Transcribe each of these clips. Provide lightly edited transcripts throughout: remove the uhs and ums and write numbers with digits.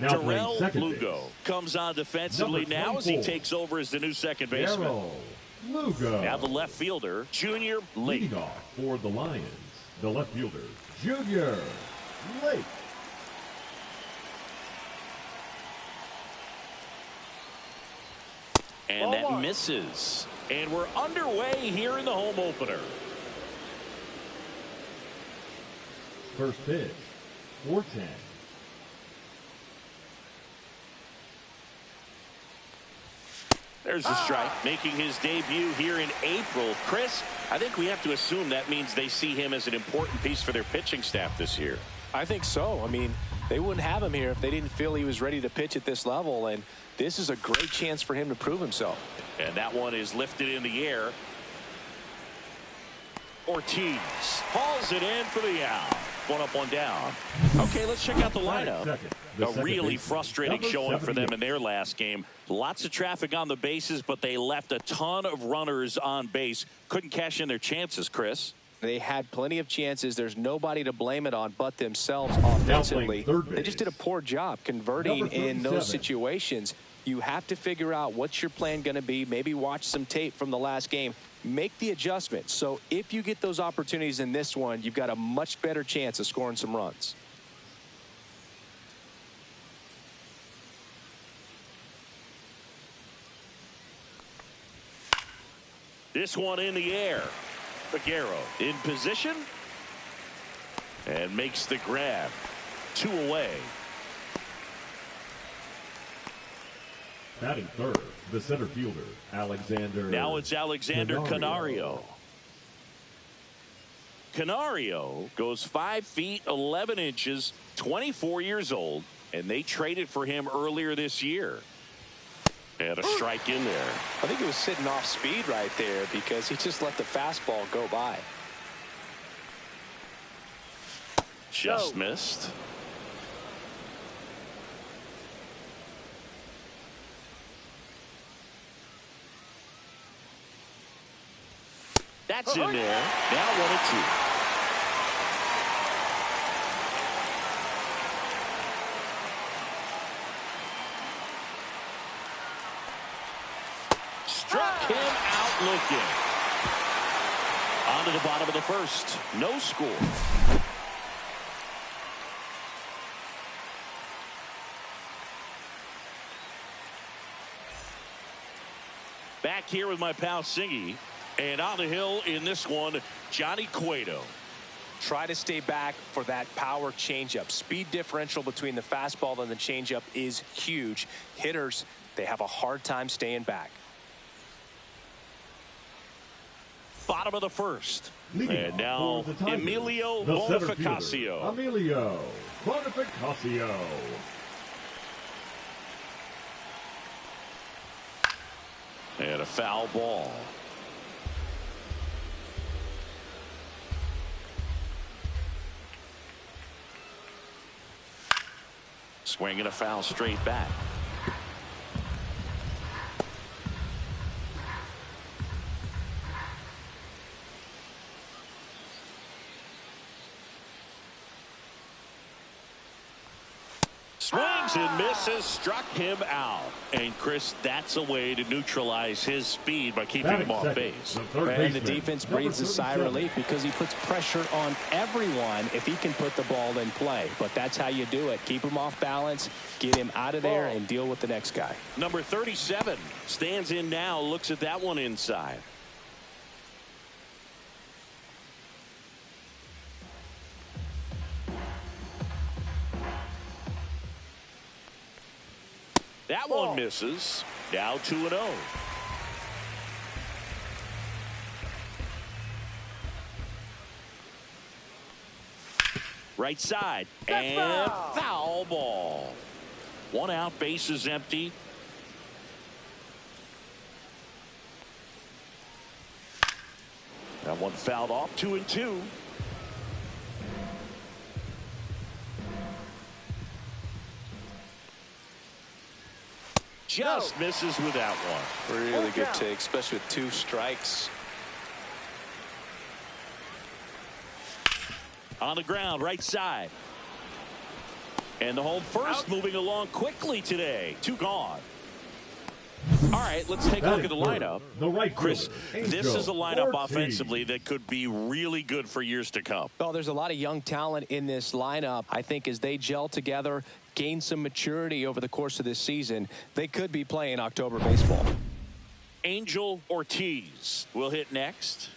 Darrell Lugo comes on defensively now as he takes over as the new second baseman. Lugo. Now the left fielder, Junior Lake. Leading off for the Lions, the left fielder, Junior Lake. And that misses. And we're underway here in the home opener. First pitch, 4-10. There's the strike, making his debut here in April. Chris, I think we have to assume that means they see him as an important piece for their pitching staff this year. I think so. I mean, they wouldn't have him here if they didn't feel he was ready to pitch at this level, and this is a great chance for him to prove himself. And that one is lifted in the air. Ortiz hauls it in for the out. One up, one down. Okay, let's check out the lineup. A really frustrating showing for them in their last game. Lots of traffic on the bases, but they left a ton of runners on base. Couldn't cash in their chances, Chris. They had plenty of chances. There's nobody to blame it on but themselves offensively. They just did a poor job converting in those situations. You have to figure out what's your plan going to be. Maybe watch some tape from the last game. Make the adjustment. So if you get those opportunities in this one, you've got a much better chance of scoring some runs. This one in the air. Figueroa in position and makes the grab. 2 away. Batting third, the center fielder, Alexander. Now it's Alexander Canario. Canario goes 5 feet 11 inches, 24 years old, and they traded for him earlier this year. And a strike in there. I think he was sitting off speed right there because he just let the fastball go by. Just missed. That's in there. Now 1-2. Struck him out looking. On to the bottom of the first. No score. Back here with my pal Singy. And on the hill in this one, Johnny Cueto. Try to stay back for that power changeup. Speed differential between the fastball and the changeup is huge. Hitters, they have a hard time staying back. Bottom of the first. And now Emilio Bonifacio. Emilio Bonifacio. And a foul ball. Swinging a foul straight back. Swings and misses, struck him out. And Chris, that's a way to neutralize his speed by keeping him off base. And the defense breathes a sigh of relief because he puts pressure on everyone if he can put the ball in play. But that's how you do it. Keep him off balance, get him out of there, and deal with the next guy. Number 37 stands in now, looks at that one inside. That one misses. Now 2-0. Right side. And foul ball. 1 out, base is empty. That one fouled off. 2-2. Just misses with that one. Really good take, especially with 2 strikes. On the ground, right side. And the home first moving along quickly today. 2 gone. All right, let's take a look at the lineup. Chris, this is a lineup offensively that could be really good for years to come. Well, there's a lot of young talent in this lineup. I think as they gel together, gain some maturity over the course of this season, they could be playing October baseball. Angel Ortiz will hit next.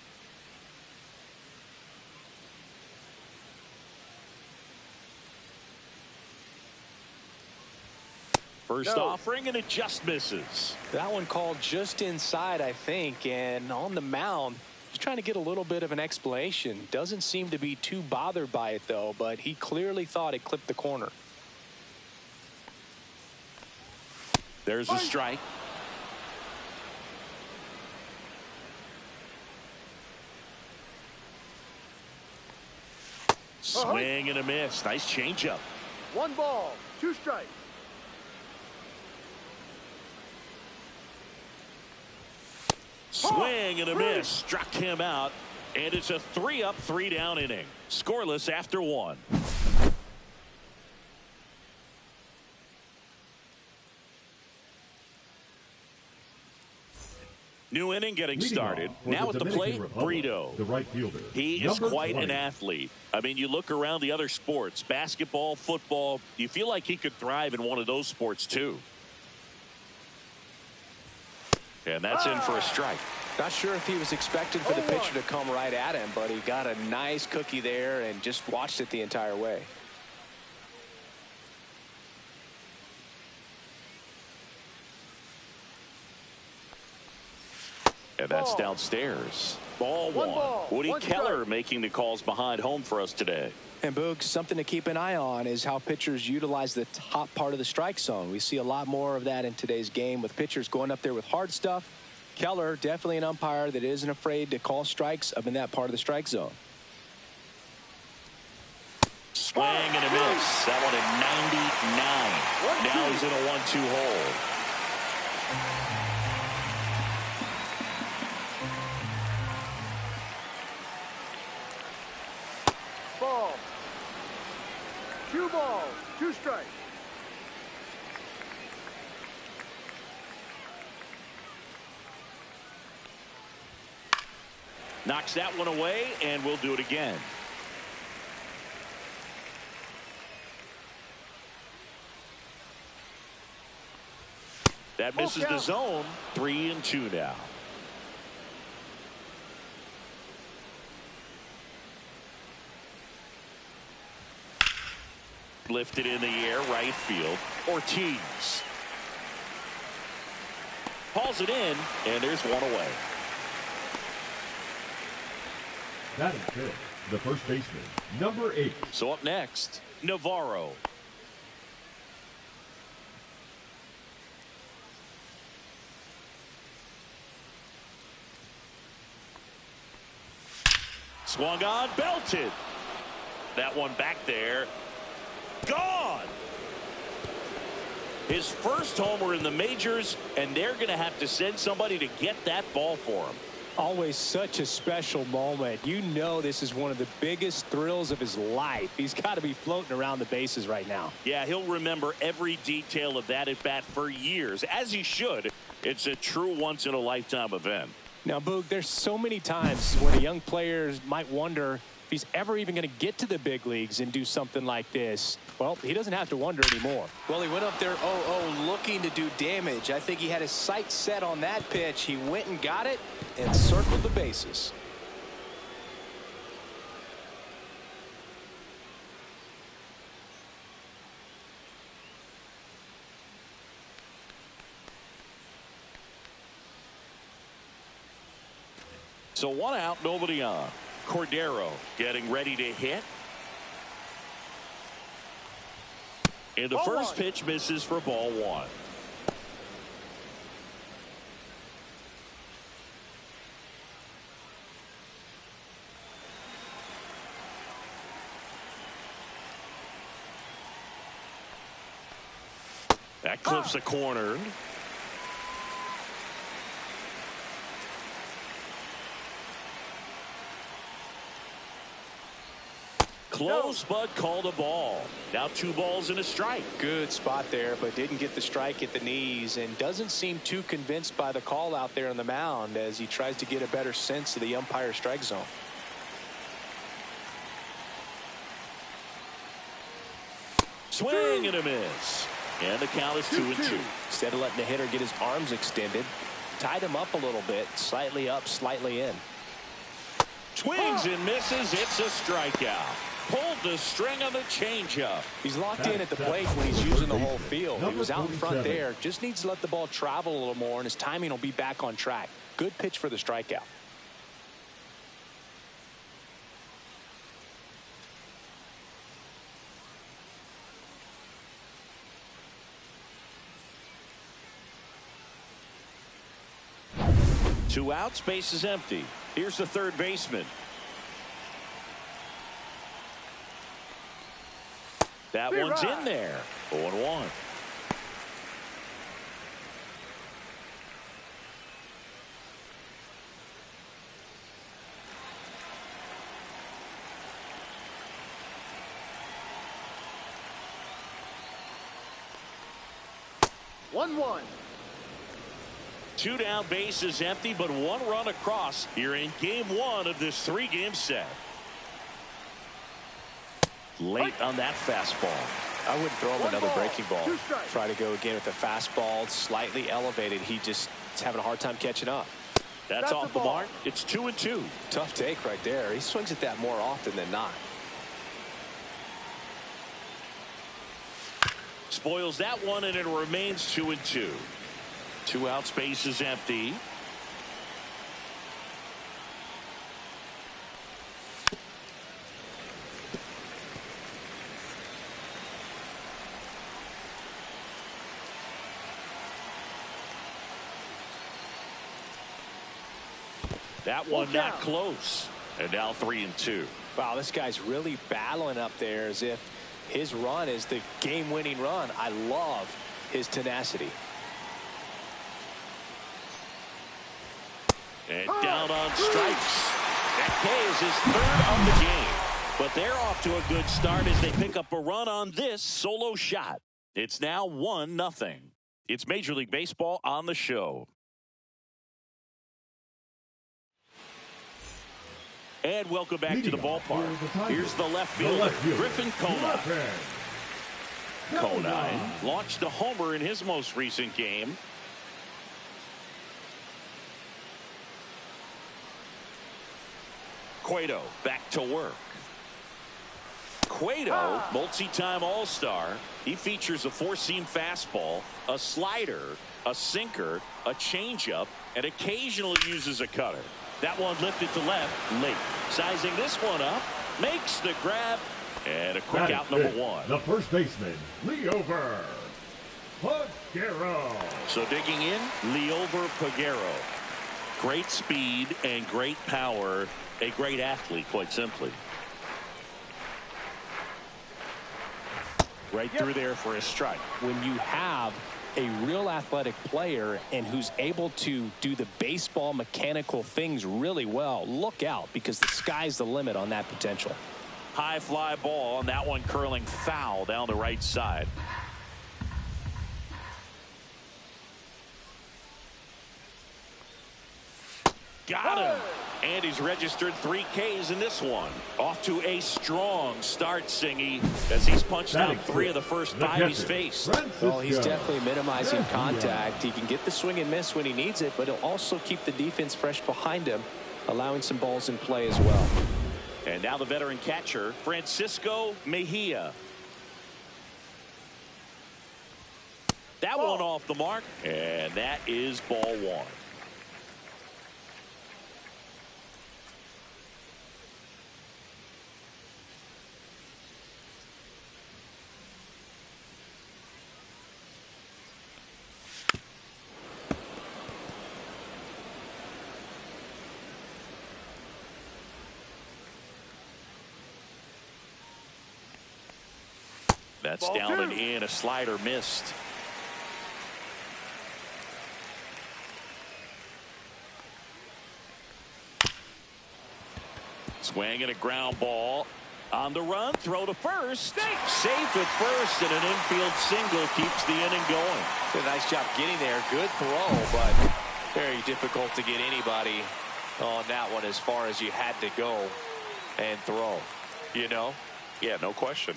First offering, and it just misses. That one called just inside, I think, and on the mound, just trying to get a little bit of an explanation. Doesn't seem to be too bothered by it, though, but he clearly thought it clipped the corner. There's a strike. Swing and a miss. Nice changeup. 1 ball, 2 strikes. Swing and a miss. Struck him out. And it's a 3-up, 3-down inning. Scoreless after 1. New inning getting started. Now at the plate, Brito. The right fielder. He is quite an athlete. I mean, you look around the other sports, basketball, football, you feel like he could thrive in one of those sports too. And that's in for a strike. Not sure if he was expecting for the pitcher to come right at him, but he got a nice cookie there and just watched it the entire way. And that's downstairs. Ball 1. Woody Keller making the calls behind home for us today. And Boog, something to keep an eye on is how pitchers utilize the top part of the strike zone. We see a lot more of that in today's game with pitchers going up there with hard stuff. Keller, definitely an umpire that isn't afraid to call strikes up in that part of the strike zone. Swing and a miss. That one at 99. Now he's in a 1-2 hole. Ball. 2 balls, 2 strikes. Knocks that one away, and we'll do it again. That misses the zone. 3-2 now. Lifted in the air, right field. Ortiz hauls it in, and there's one away. That is good. The first baseman, number 8. So up next, Navarro. Swung on, belted. That one back there. Gone. His first homer in the majors, and they're going to have to send somebody to get that ball for him. Always such a special moment. You know this is one of the biggest thrills of his life. He's got to be floating around the bases right now. Yeah, he'll remember every detail of that at bat for years, as he should. It's a true once-in-a-lifetime event. Now, Boog, there's so many times when a young player might wonder if he's ever even going to get to the big leagues and do something like this. Well, he doesn't have to wonder anymore. Well, he went up there 0-0 looking to do damage. I think he had his sights set on that pitch. He went and got it and circled the bases. So 1 out, nobody on. Cordero getting ready to hit. And the first pitch misses for ball 1. That clips a corner. Close, but called a ball. Now 2 balls and a strike. Good spot there, but didn't get the strike at the knees and doesn't seem too convinced by the call out there on the mound as he tries to get a better sense of the umpire's strike zone. Swing and a miss. And the count is 2-2. Instead of letting the hitter get his arms extended, tied him up a little bit, slightly up, slightly in. Swings and misses. It's a strikeout. Pulled the string on the changeup. He's locked in at the plate when he's using the whole field. He was out in front there. Just needs to let the ball travel a little more, and his timing will be back on track. Good pitch for the strikeout. Two outs, base is empty. Here's the third baseman. That one's in there. 0-1. One. 2 down, base is empty, but 1 run across here in game 1 of this 3-game set. Late on that fastball. I wouldn't throw him another breaking ball. Try to go again with the fastball, slightly elevated. He just is having a hard time catching up. That's off the mark. It's 2-2. Tough take right there. He swings at that more often than not. Spoils that one, and it remains 2-2. 2 outs, base is empty. That one not close. And now 3-2. Wow, this guy's really battling up there as if his run is the game-winning run. I love his tenacity. And down on strikes. That K is his 3rd of the game. But they're off to a good start as they pick up a run on this solo shot. It's now 1-0. It's Major League Baseball on the show. And welcome back to the ballpark. Here's the left fielder, Griffin Conine. Conine launched a homer in his most recent game. Cueto back to work. Cueto, multi-time All-Star. He features a 4-seam fastball, a slider, a sinker, a changeup, and occasionally uses a cutter. That one lifted to left late. Sizing this one up, makes the grab, and a quick out number 1. The first baseman, Liover Peguero. So digging in, Liover Peguero. Great speed and great power. A great athlete, quite simply. Right through there for a strike. When you have a real athletic player and who's able to do the baseball mechanical things really well, look out, because the sky's the limit on that potential. High fly ball, and that one curling foul down the right side. Got him. And he's registered 3 Ks in this one. Off to a strong start, Singy, as he's punched out 3 of the first 5 he's faced. Well, he's definitely minimizing contact. He can get the swing and miss when he needs it, but he'll also keep the defense fresh behind him, allowing some balls in play as well. And now the veteran catcher, Francisco Mejia. That one off the mark, and that is ball 1. That's Ball down 2. and in. A slider missed. Swing and a ground ball. On the run, throw to first. Safe at first, and an infield single keeps the inning going. Did a nice job getting there. Good throw, but very difficult to get anybody on that one as far as you had to go and throw. You know? Yeah, no question.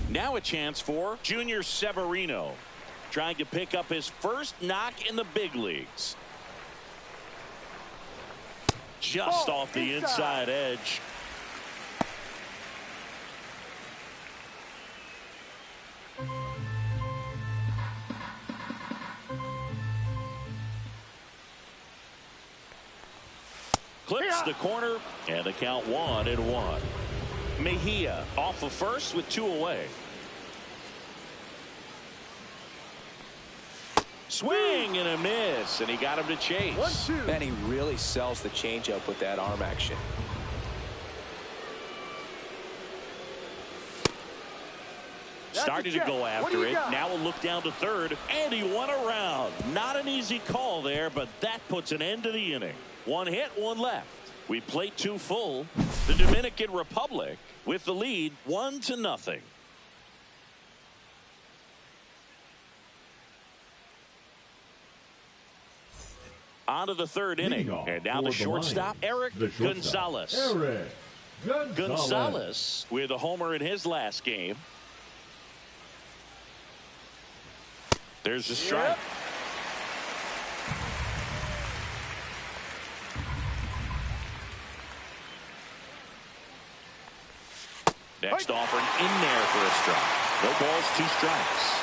Now a chance for Junior Severino, trying to pick up his first knock in the big leagues. Just off the inside edge. Clips the corner, and the count 1-1. Mejia off of first with 2 away. Swing and a miss, and he got him to chase. 1-2. Man, he really sells the changeup with that arm action. Starting to go after it. Now a look down to third, and he went around. Not an easy call there, but that puts an end to the inning. 1 hit, 1 left. We play 2 full. The Dominican Republic with the lead 1-0. On to the third inning, and now the shortstop, Eric Gonzalez. Gonzalez with a homer in his last game. There's the strike. Next offering in there for a strike. No balls, 2 strikes.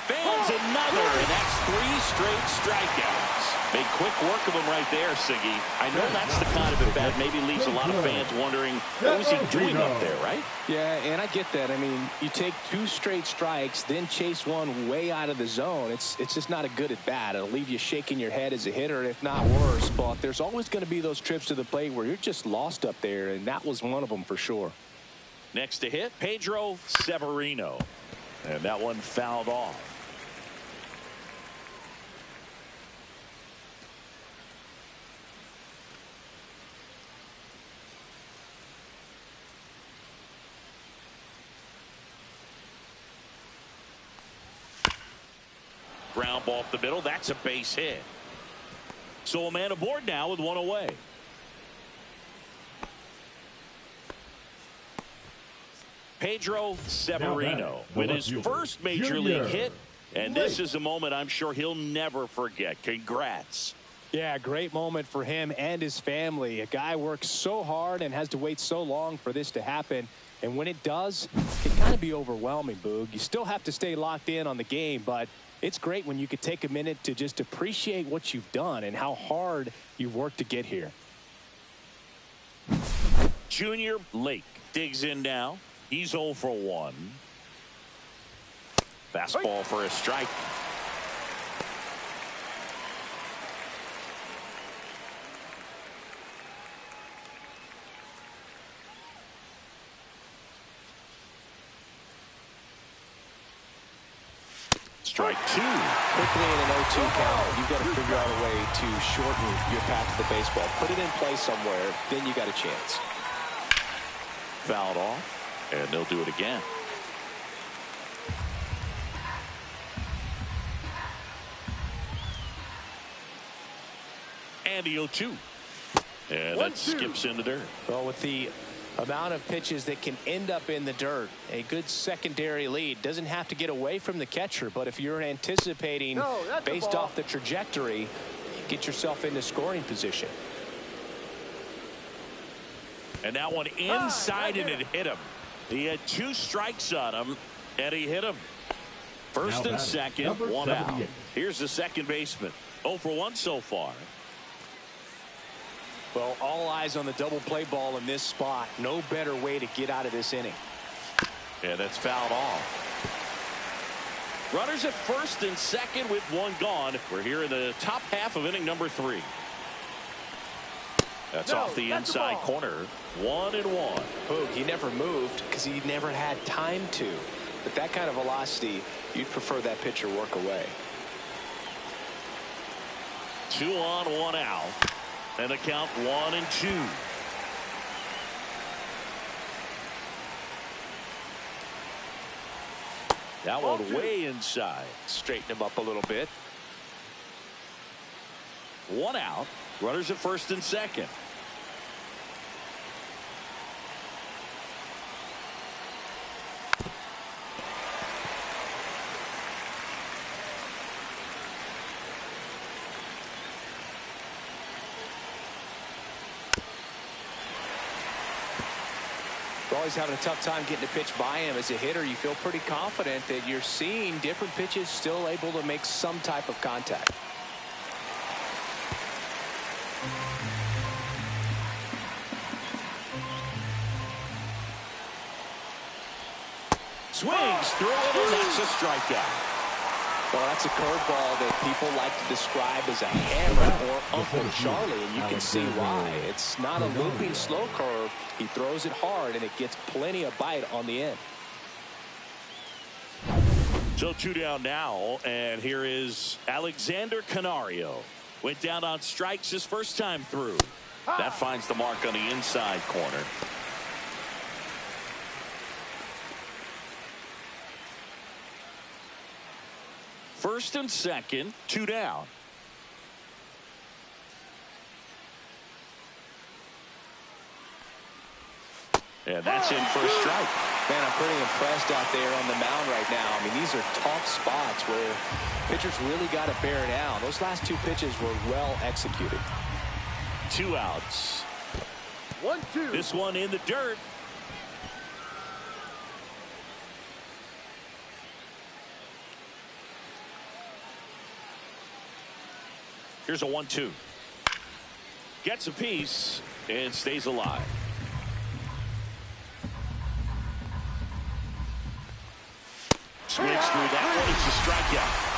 Fans another, and that's 3 straight strikeouts. Made quick work of him right there, Siggy. I know that's the kind of at bat maybe leaves a lot of fans wondering what was he doing up there, right? Yeah, and I get that. I mean, you take 2 straight strikes, then chase one way out of the zone. It's just not a good at bat. It'll leave you shaking your head as a hitter, if not worse. But there's always going to be those trips to the plate where you're just lost up there, and that was one of them for sure. Next to hit, Pedro Severino. And that one fouled off. Ground ball up the middle. That's a base hit. So a man aboard now with 1 away. Pedro Severino with his first major league hit. And this is a moment I'm sure he'll never forget. Congrats. Yeah, great moment for him and his family. A guy works so hard and has to wait so long for this to happen. And when it does, it can kind of be overwhelming, Boog. You still have to stay locked in on the game, but it's great when you could take a minute to just appreciate what you've done and how hard you've worked to get here. Junior Lake digs in now. He's 0 for 1. Fastball for a strike. Strike 2. Quickly in an 0-2 count, you've got to figure out a way to shorten your path to the baseball. Put it in play somewhere, then you got a chance. Fouled off, and they'll do it again. And the 0-2. And that skips into dirt. Well, with the amount of pitches that can end up in the dirt, a good secondary lead doesn't have to get away from the catcher, but if you're anticipating based off the trajectory, you get yourself into scoring position. And that one inside, and it hit him. He had 2 strikes on him, and he hit him. First and second, 1 out. Here's the second baseman. 0 for 1 so far. Well, all eyes on the double play ball in this spot. No better way to get out of this inning. Yeah, that's fouled off. Runners at first and second with 1 gone. We're here in the top half of inning number 3. That's off the inside corner. 1-1. Boog, he never moved because he never had time to. But that kind of velocity, you'd prefer that pitcher work away. 2 on, 1 out. And the count 1-2. That one way inside. Straighten him up a little bit. 1 out. Runners at first and second. You're always having a tough time getting a pitch by him. As a hitter, you feel pretty confident that you're seeing different pitches still able to make some type of contact. Swings through it, and that's a strikeout. Well, that's a curveball that people like to describe as a hammer or Uncle Charlie, and you can see why. It's not a looping slow curve. He throws it hard, and it gets plenty of bite on the end. So 2 down now, and here is Alexander Canario. Went down on strikes his first time through. That finds the mark on the inside corner. First and second, 2 down. And that's in for a strike. Man, I'm pretty impressed out there on the mound right now. I mean, these are tough spots where pitchers really got to bear down. Those last 2 pitches were well executed. 2 outs. 1-2. This one in the dirt. Here's a 1-2. Gets a piece and stays alive. Swings through that one. It's a strikeout.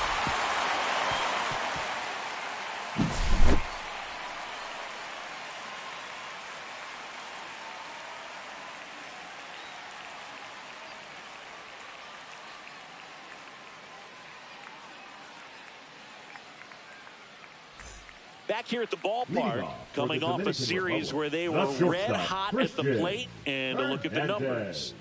Back here at the ballpark, coming off a series where they were red hot at the plate, and a look at the numbers.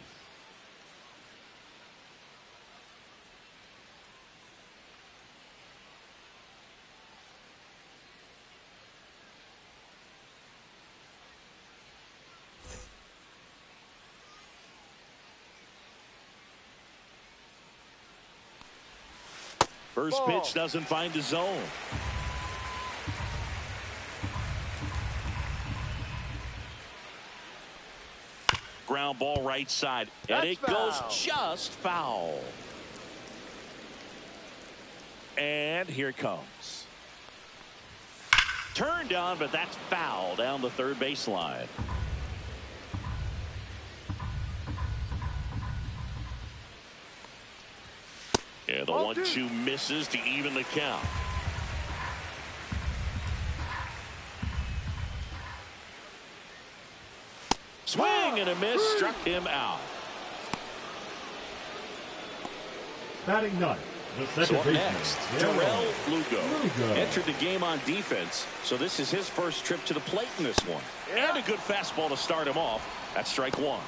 First pitch doesn't find the zone. Ground ball right side, and it goes just foul. And here it comes. Turned on, but that's foul down the third baseline. And the 1-2 misses to even the count. Swing and a miss, struck him out. Batting ninth, the second baseman, next, Terrell Lugo. Entered the game on defense, so this is his first trip to the plate in this one. And a good fastball to start him off. That's strike 1.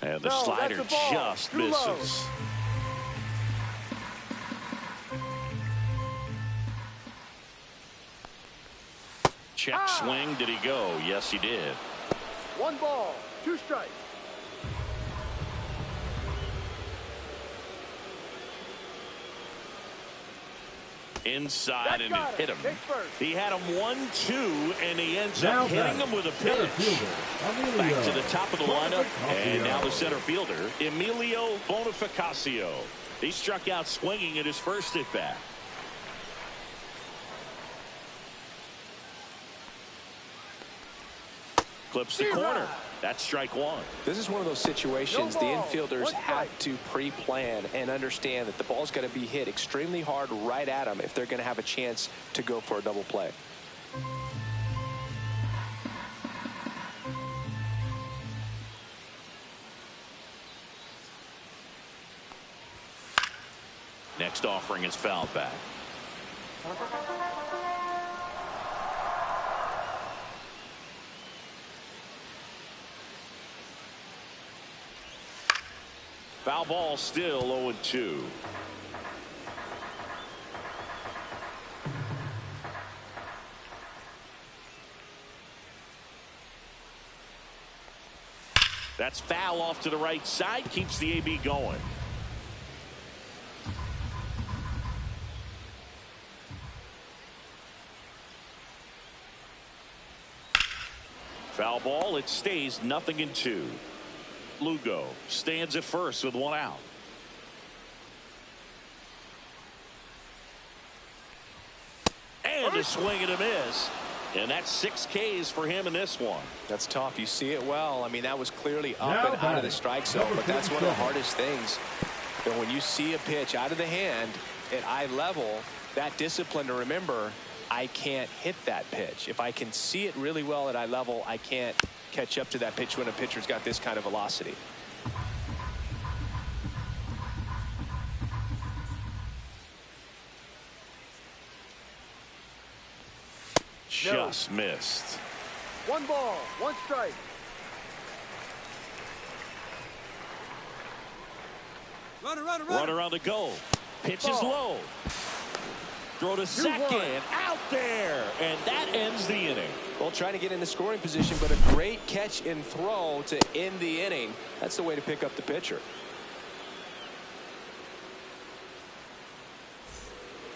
And the slider just misses. Check swing. Did he go? Yes, he did. 1 ball, 2 strikes. Inside, and it hit him. He had him 1-2, and he ends up hitting him with a pitch. Back to the top of the lineup, and now the center fielder, Emilio Bonifacio. He struck out swinging at his first at bat. Clips the corner. That's strike one. This is one of those situations the infielders have to pre-plan and understand that the ball's going to be hit extremely hard right at them if they're going to have a chance to go for a double play. Next offering is fouled back. Foul ball, still 0-2. That's foul off to the right side, keeps the AB going. Foul ball, it stays 0-2. Lugo stands at first with one out. And a swing and a miss. And that's 6 Ks for him in this one. That's tough. You see it well. I mean, that was clearly up and out of the strike zone, but that's one of the hardest things. And when you see a pitch out of the hand at eye level, that discipline to remember, I can't hit that pitch. If I can see it really well at eye level, I can't catch up to that pitch when a pitcher's got this kind of velocity. Just missed. 1 ball, 1 strike. Runner on the go. Pitch is low. Throw to second. Out there. And that ends the inning. Well, trying to get into scoring position, but a great catch and throw to end the inning. That's the way to pick up the pitcher.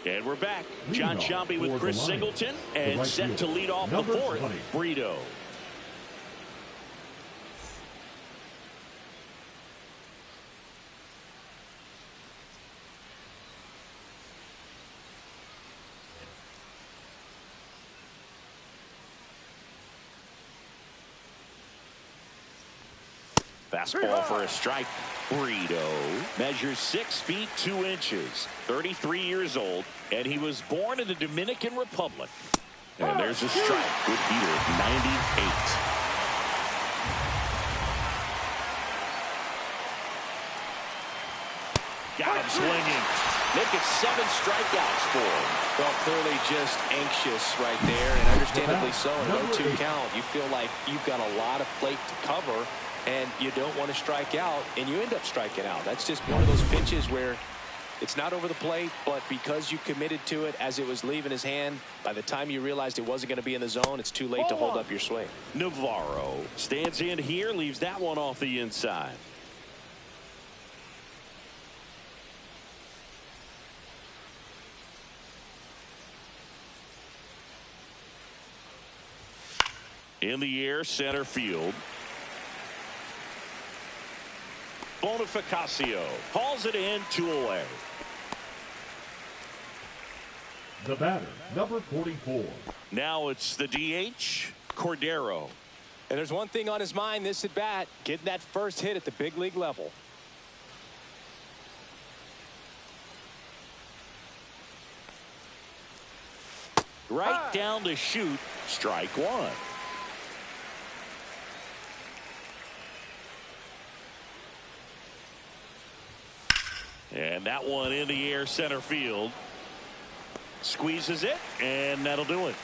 And we're back. John Sciambi with Chris Singleton and set to lead off the 4th, Brito. Fastball for a strike. Brito measures 6 feet 2 inches, 33 years old, and he was born in the Dominican Republic. And there's a strike. Good heater, 98. Got him swinging. Make it 7 strikeouts for him. Well, clearly just anxious right there, and understandably so. In a 0-2 count, you feel like you've got a lot of plate to cover, and you don't want to strike out, and you end up striking out. That's just one of those pitches where it's not over the plate, but because you committed to it as it was leaving his hand, by the time you realized it wasn't going to be in the zone, it's too late to hold up your swing. Navarro stands in here, leaves that one off the inside. In the air, center field. Bonifacio hauls it in, 2 away. The batter, number 44. Now it's the DH, Cordero. And there's one thing on his mind this at bat, getting that first hit at the big league level. Right down to shoot, strike 1. And that one in the air, center field. Squeezes it, and that'll do it.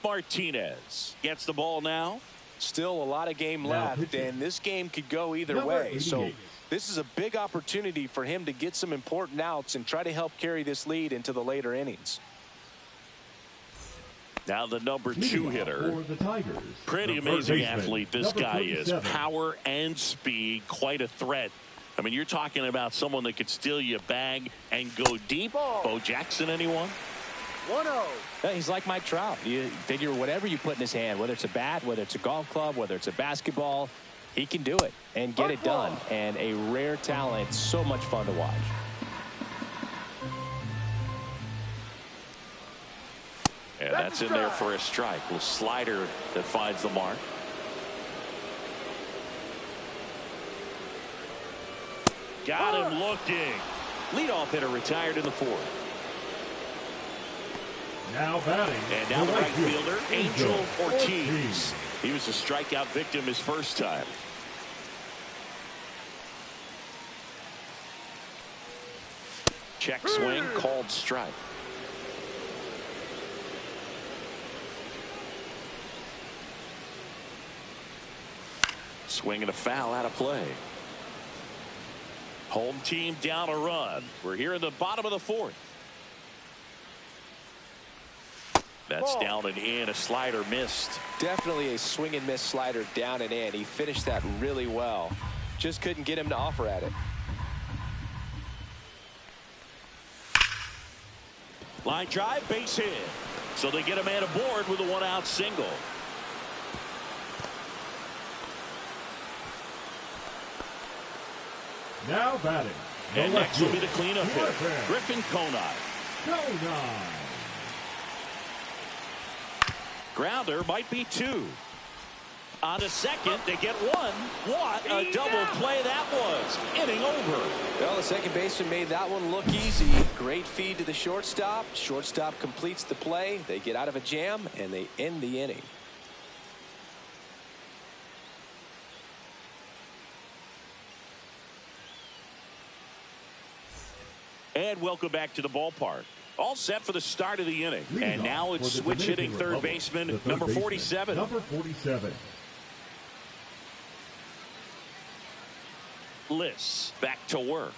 Martinez gets the ball now. Still a lot of game left, and this game could go either way. So this is a big opportunity for him to get some important outs and try to help carry this lead into the later innings. Now the number 2 hitter. Pretty amazing athlete this guy is. Power and speed, quite a threat. I mean, you're talking about someone that could steal you a bag and go deep. Bo Jackson, anyone? 1-0. Yeah, he's like Mike Trout. You figure whatever you put in his hand, whether it's a bat, whether it's a golf club, whether it's a basketball, He can do it and get it done. And a rare talent, so much fun to watch. And that's in there for a strike. Little slider that finds the mark. Got him looking. Leadoff hitter retired in the fourth. Now batting. And now the right fielder, Angel Ortiz. He was a strikeout victim his first time. Check swing, called strike. Swing and a foul out of play. Home team down a run. We're here in the bottom of the fourth. That's down and in. A slider missed. Definitely a swing and miss slider down and in. He finished that really well. Just couldn't get him to offer at it. Line drive, base hit. So they get a man aboard with a one-out single. Now batting. And next will be the cleanup hitter, Griffin Conine. Grounder might be two. On to second, they get one. What a double play that was. Inning over. Well, the second baseman made that one look easy. Great feed to the shortstop. Shortstop completes the play. They get out of a jam, and they end the inning. And welcome back to the ballpark. All set for the start of the inning. And now it's switch hitting third baseman, number 47. Number 47. Liss back to work.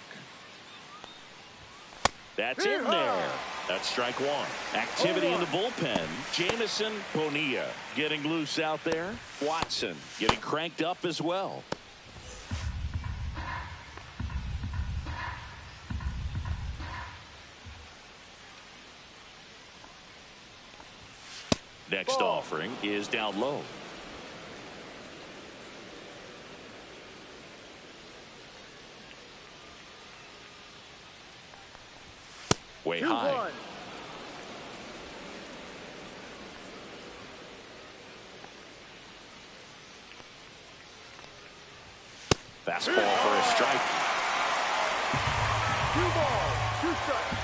That's in there. That's strike one. Activity in the bullpen. Jamison Bonilla getting loose out there. Watson getting cranked up as well. Next offering is down low. Way high. Fastball for a strike. 2 balls, 2 strikes.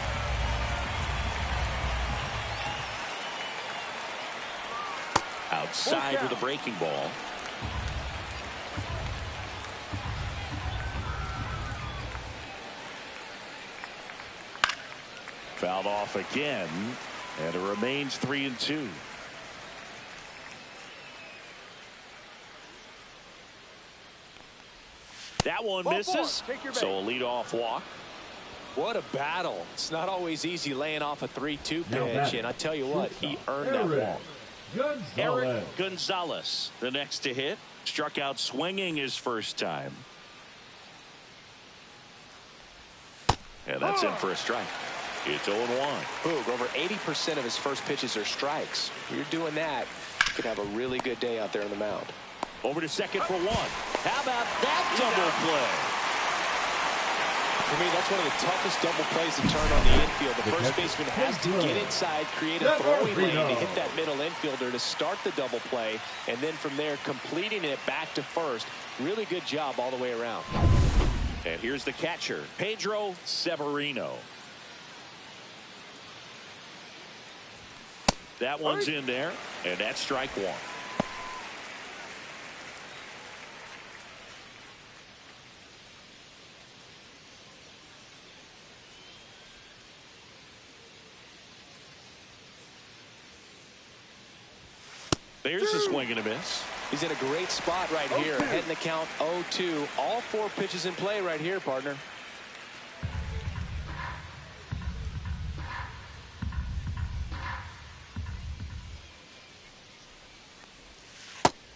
Outside with a breaking ball. Fouled off again, and it remains 3-2. That one misses, so a leadoff walk. What a battle. It's not always easy laying off a 3-2 pitch, and I tell you what, he earned that walk. Eric Gonzalez, the next to hit, struck out swinging his first time. And that's in for a strike. It's 0-1. Boog, over 80% of his first pitches are strikes. If you're doing that, you could have a really good day out there on the mound. Over to second for one. How about that double play? For me, that's one of the toughest double plays to turn on the infield. The first baseman has to get inside, create a throwing lane to hit that middle infielder to start the double play, and then from there completing it back to first. Really good job all the way around. And here's the catcher, Pedro Severino. That one's in there, and that's strike one. There's a swing and a miss. He's in a great spot right here, heading the count 0-2. All 4 pitches in play right here, partner.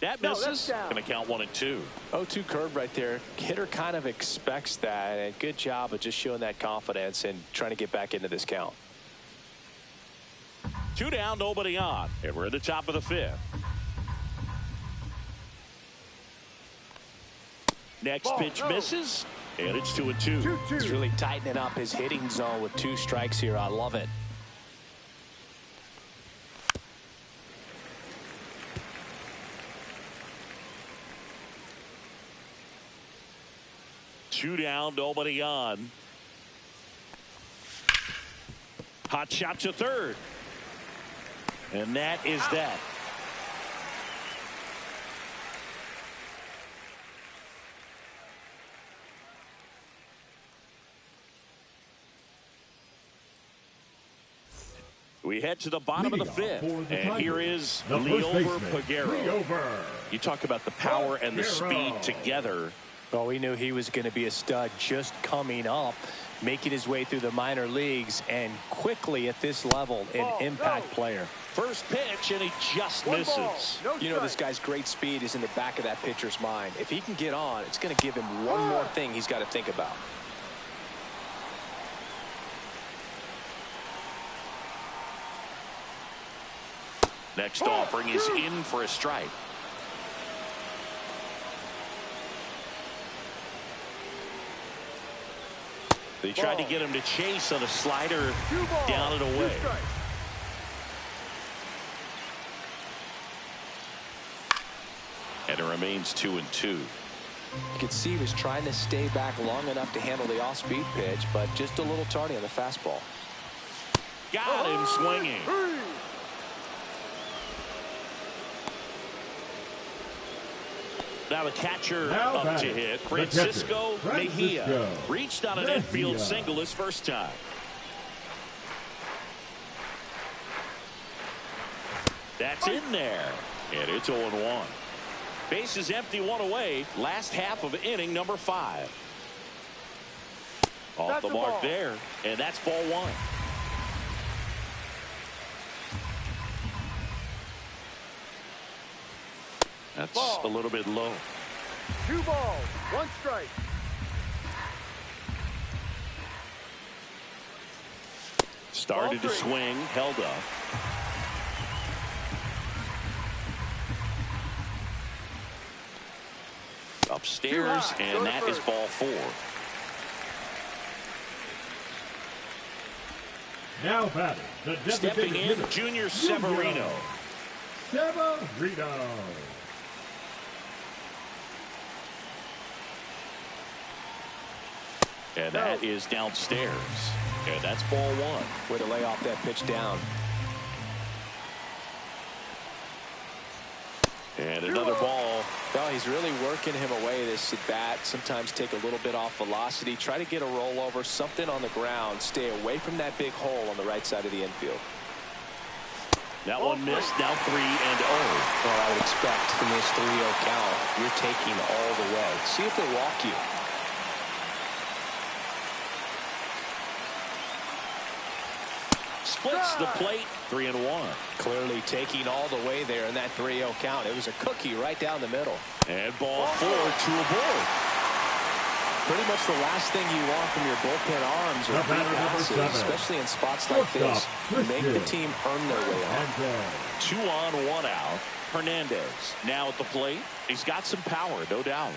That misses. Going to count 1-2. 0-2 curve right there. Hitter kind of expects that, and good job of just showing that confidence and trying to get back into this count. 2 down, nobody on, and we're at the top of the 5th. Next Ball, pitch no. misses, and it's 2-2. He's really tightening up his hitting zone with 2 strikes here. I love it. Two down, nobody on. Hot shot to third. And that is that. We head to the bottom of the 5th, and here is Mlb Pagero. You talk about the power and the speed together. Well, we knew he was going to be a stud just coming up, making his way through the minor leagues, and quickly at this level, an impact player. First pitch, and he just One misses. ball, no You know, this strike. guy's great speed is in the back of that pitcher's mind. If he can get on, it's going to give him one more thing he's got to think about. Next offering is in for a strike. They tried to get him to chase on a slider, 2 balls, down and 2 away. strikes. And it remains 2-2. You could see he was trying to stay back long enough to handle the off-speed pitch, but just a little tardy on the fastball. Got him swinging. Now the catcher up to hit. Francisco Mejia reached on an infield single his first time. That's in there. And it's 0-1. Base is empty, 1 away. Last half of inning number 5. Off That's the a mark ball. there. And that's ball 1. That's Ball. a little bit low. 2 balls, 1 strike. Started to Ball 3. swing, held up. Upstairs, Too high. and Go to that is first. ball 4. Now batting, the Stepping designated in, hitter, Junior Severino. Severino. And that is downstairs. And that's ball 1. Way to lay off that pitch down. And another ball. Well, he's really working him away this at bat. Sometimes take a little bit off velocity. Try to get a rollover, something on the ground. Stay away from that big hole on the right side of the infield. That one missed. Now 3-0. Well, I would expect in this 3-0 count, you're taking all the way. See if they walk you. Splits the plate. 3-1. Clearly taking all the way there in that 3-0 count. It was a cookie right down the middle. And ball 4 to a ball. Pretty much the last thing you want from your bullpen arms are free passes, especially in spots like this. Make the team earn their way on. 2 on, 1 out. Hernandez now at the plate. He's got some power, no doubt.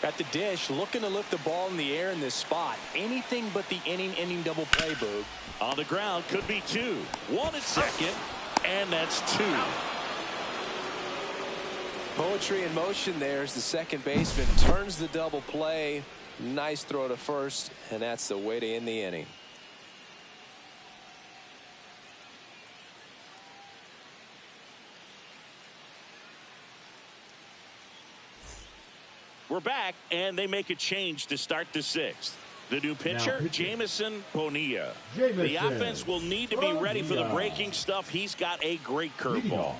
At the dish, looking to lift the ball in the air in this spot. Anything but the inning double play, Boog. On the ground, could be 2. 1 at second, and that's 2. Poetry in motion there as the second baseman turns the double play. Nice throw to first, and that's the way to end the inning. We're back, and they make a change to start the 6th. The new pitcher, Jamison Bonilla. The offense will need to be ready for the breaking stuff. He's got a great curveball.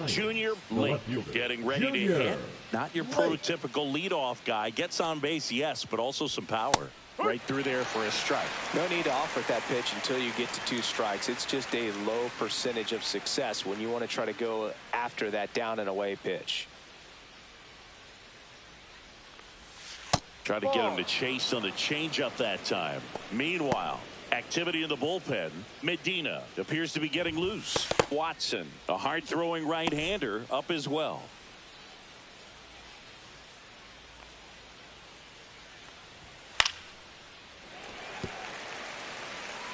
Junior Blake getting ready to hit. Not your prototypical leadoff guy. Gets on base, yes, but also some power. Right through there for a strike. No need to offer that pitch until you get to 2 strikes. It's just a low percentage of success when you want to try to go after that down and away pitch. Try to get him to chase on the changeup that time. Meanwhile, activity in the bullpen. Medina appears to be getting loose. Watson, a hard-throwing right-hander, up as well.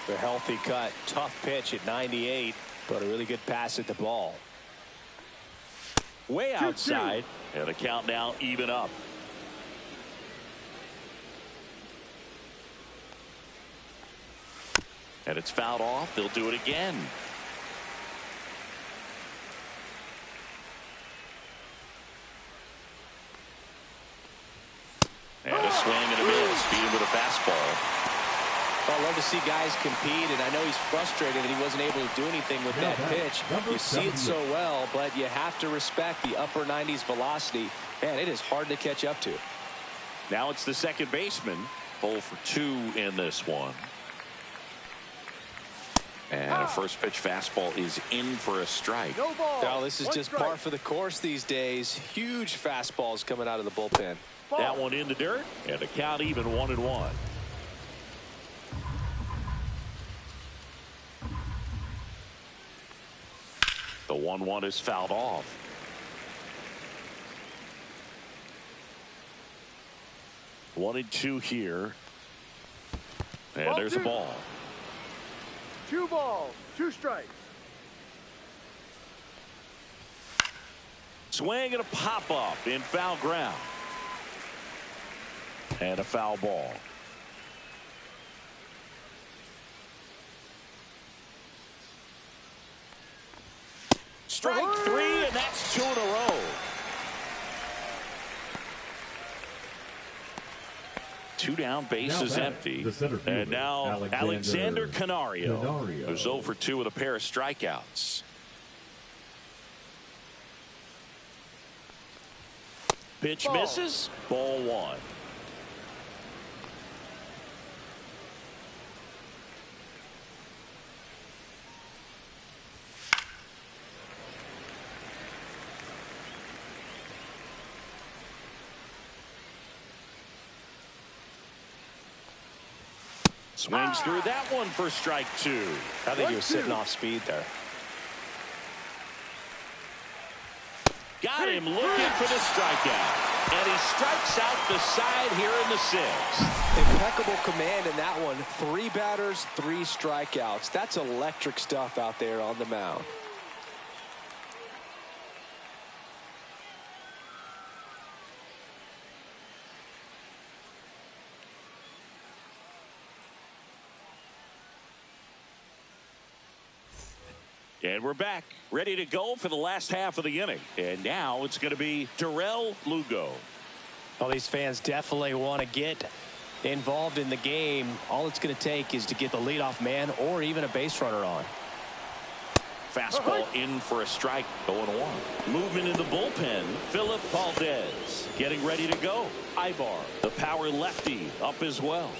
The healthy cut. Tough pitch at 98, but a really good pass at the ball. Way outside. And the count now even up. And it's fouled off. They'll do it again. And a swing and a miss. Beat him with a fastball. I love to see guys compete, and I know he's frustrated that he wasn't able to do anything with that pitch. You see it so well, but you have to respect the upper 90s velocity. Man, it is hard to catch up to. Now it's the second baseman. 0 for 2 in this one. And a first pitch fastball is in for a strike. No ball. Now, this is just par for the course these days. Huge fastballs coming out of the bullpen. Ball. That one in the dirt, and the count even 1-1. The 1-1 is fouled off. One and two here. And Ball there's a two. ball. 2 balls, 2 strikes. Swing and a pop up in foul ground. And a foul ball. Strike 3, and that's 2 in a row. Two down, base is empty. And now Alexander Canario, who's 0 for 2 with a pair of strikeouts. Pitch misses. Ball 1. Swings through that one for strike 2. I think he was sitting off speed there. Got him looking for the strikeout. And he strikes out the side here in the 6th. Impeccable command in that one. 3 batters, 3 strikeouts. That's electric stuff out there on the mound. And we're back, ready to go for the last half of the inning. And now it's going to be Darrell Lugo. Well, these fans definitely want to get involved in the game. All it's going to take is to get the leadoff man or even a base runner on. Fastball in for a strike, 0-1. Movement in the bullpen. Philip Valdez getting ready to go. Ibar, the power lefty, up as well.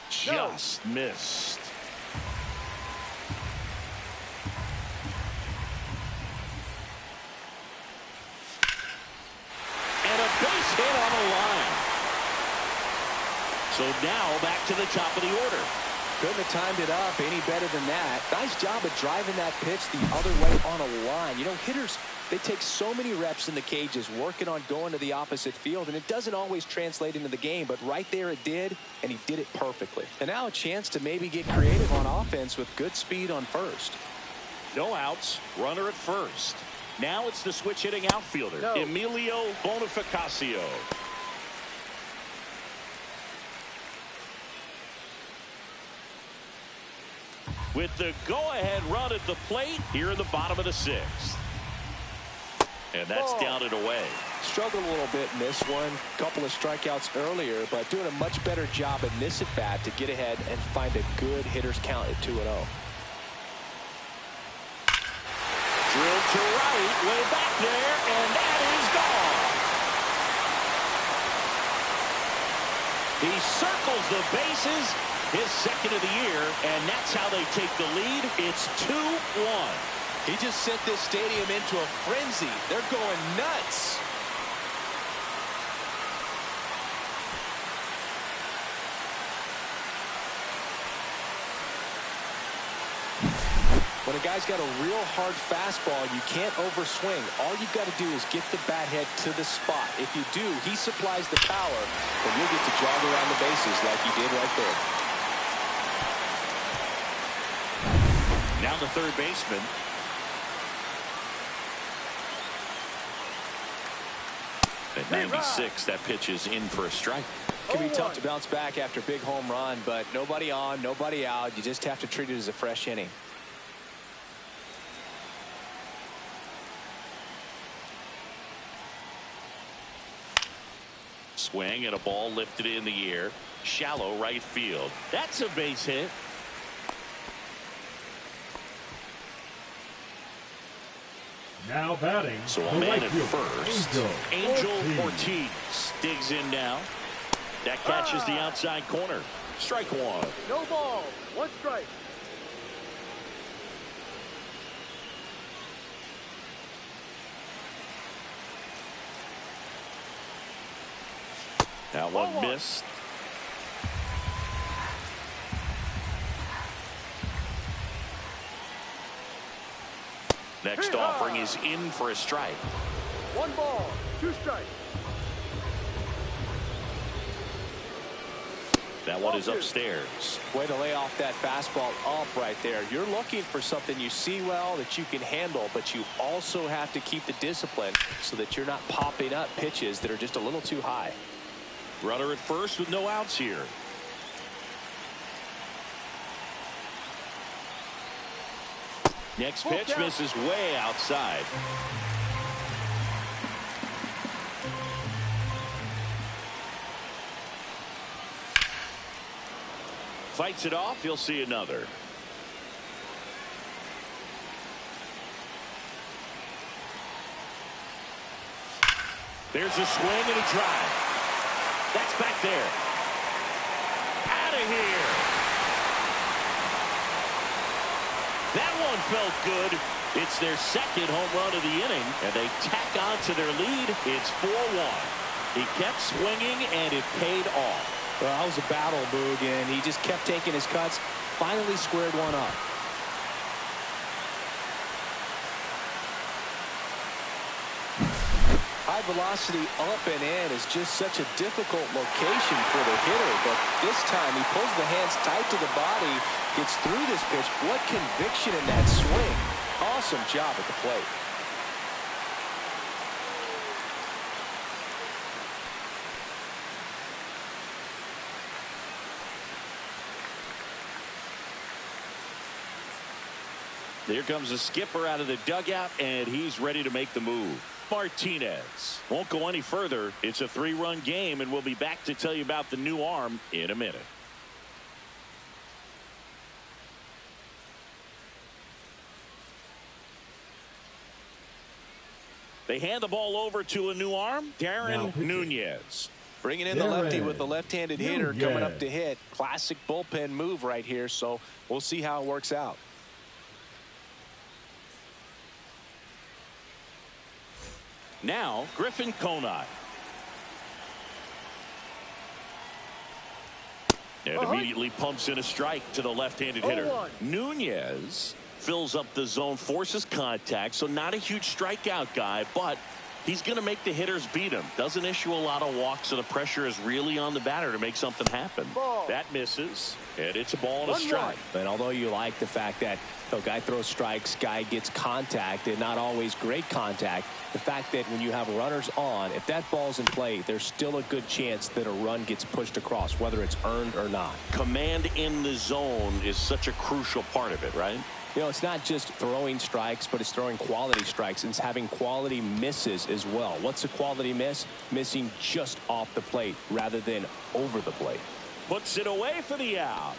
Just missed. And a base hit on the line. So now back to the top of the order. Couldn't have timed it up any better than that. Nice job of driving that pitch the other way on a line. You know, hitters, they take so many reps in the cages working on going to the opposite field, and it doesn't always translate into the game, but right there it did, and he did it perfectly. And now a chance to maybe get creative on offense with good speed on first. No outs, runner at first. Now it's the switch hitting outfielder, Emilio Bonifacio. With the go-ahead run at the plate here in the bottom of the 6th. And that's down and away. Struggled a little bit in this one. Couple of strikeouts earlier, but doing a much better job in this at bat to get ahead and find a good hitter's count at 2-0. Drilled to right, way back there, and that is gone. He circles the bases, his second of the year, and that's how they take the lead. It's 2-1. He just sent this stadium into a frenzy. They're going nuts. When a guy's got a real hard fastball, you can't overswing. All you've got to do is get the bat head to the spot. If you do, he supplies the power, and you'll get to jog around the bases like he did right there. Now the third baseman. At 96, that pitch is in for a strike. It can be tough to bounce back after a big home run, but nobody on, nobody out. You just have to treat it as a fresh inning. Swing and a ball lifted in the air. Shallow right field. That's a base hit. Now batting. So a man at first. Angel Ortiz digs in now. That catches the outside corner. Strike one. No ball. One strike. That one missed. Next offering is in for a strike. One ball, two strikes. That one is upstairs. Way to lay off that fastball up right there. You're looking for something you see well that you can handle, but you also have to keep the discipline so that you're not popping up pitches that are just a little too high. Runner at first with no outs here. Next pitch misses way outside. Fights it off. You'll see another. There's a swing and a drive. That's back there. Out of here. That one felt good. It's their second home run of the inning, and they tack on to their lead. It's 4-1. He kept swinging, and it paid off. Well, that was a battle, Boog, and he just kept taking his cuts. Finally squared one up. High velocity up and in is just such a difficult location for the hitter, but this time he pulls the hands tight to the body, gets through this pitch. What conviction in that swing. Awesome job at the plate. There comes the skipper out of the dugout, and he's ready to make the move. Martinez won't go any further. It's a 3-run game, and we'll be back to tell you about the new arm in a minute. They hand the ball over to a new arm, Darren Nunez. Bringing in the lefty with the left-handed hitter coming up to hit. Classic bullpen move right here, so we'll see how it works out. Now, Griffin Conine. And immediately pumps in a strike to the left-handed hitter. Nunez fills up the zone, forces contact, so not a huge strikeout guy, but he's going to make the hitters beat him. Doesn't issue a lot of walks, so the pressure is really on the batter to make something happen. That misses, and it's a ball and a strike. And although you like the fact that the guy throws strikes, guy gets contact, and not always great contact, the fact that when you have runners on, if that ball's in play, there's still a good chance that a run gets pushed across, whether it's earned or not. Command in the zone is such a crucial part of it, right? You know, it's not just throwing strikes, but it's throwing quality strikes. And it's having quality misses as well. What's a quality miss? Missing just off the plate rather than over the plate. Puts it away for the out.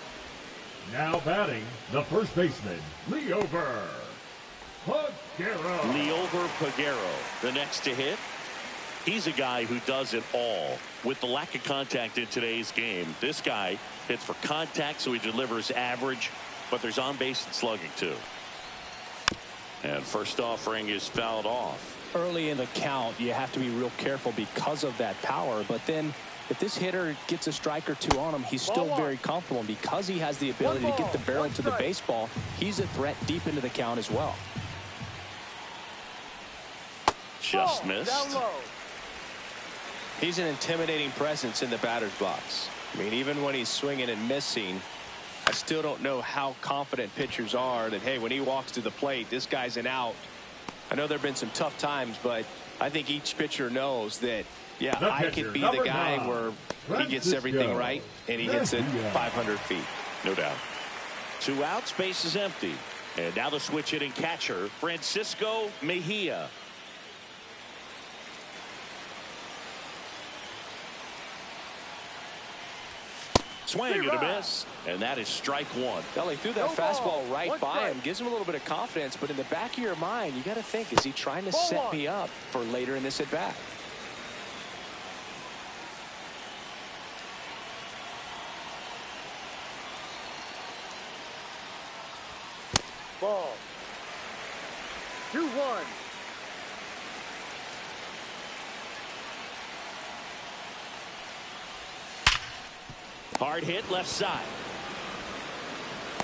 Now batting, the first baseman, Liover Peguero. Liover Peguero, the next to hit. He's a guy who does it all. With the lack of contact in today's game, this guy hits for contact, so he delivers average, but there's on base and slugging too. And first offering is fouled off. Early in the count, you have to be real careful because of that power, but then if this hitter gets a strike or two on him, he's still very comfortable. And because he has the ability to get the barrel to the baseball, he's a threat deep into the count as well. Just missed. He's an intimidating presence in the batter's box. I mean, even when he's swinging and missing, I still don't know how confident pitchers are that, hey, when he walks to the plate, this guy's an out. I know there have been some tough times, but I think each pitcher knows that, yeah, I could be the guy where he gets everything right and he hits it 500 feet. No doubt. 2 outs, base is empty. And now the switch hitting catcher, Francisco Mejia. Swing and a miss, and that is strike 1. Well, he threw that fastball right by him, gives him a little bit of confidence, but in the back of your mind, you got to think, is he trying to set me up for later in this at bat? Ball. 2-1. Hard hit left side.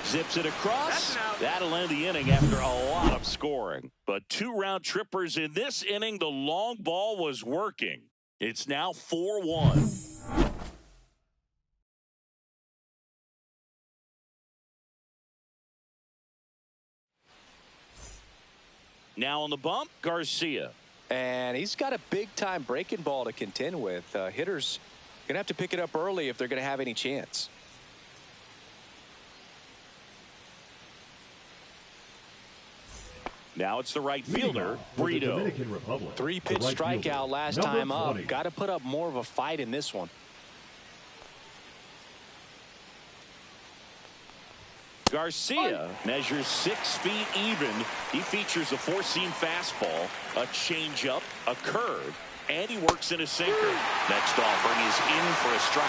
Zips it across. That'll end the inning after a lot of scoring. But 2 round trippers in this inning. The long ball was working. It's now 4-1. Now on the bump, Garcia. And he's got a big-time breaking ball to contend with. Hitters going to have to pick it up early if they're going to have any chance. Now it's the right fielder, Brito. 3-pitch strikeout last time up. Got to put up more of a fight in this one. Garcia measures 6 feet even. He features a 4-seam fastball, a changeup, a curve, and he works in a sinker. Next offering is in for a strike.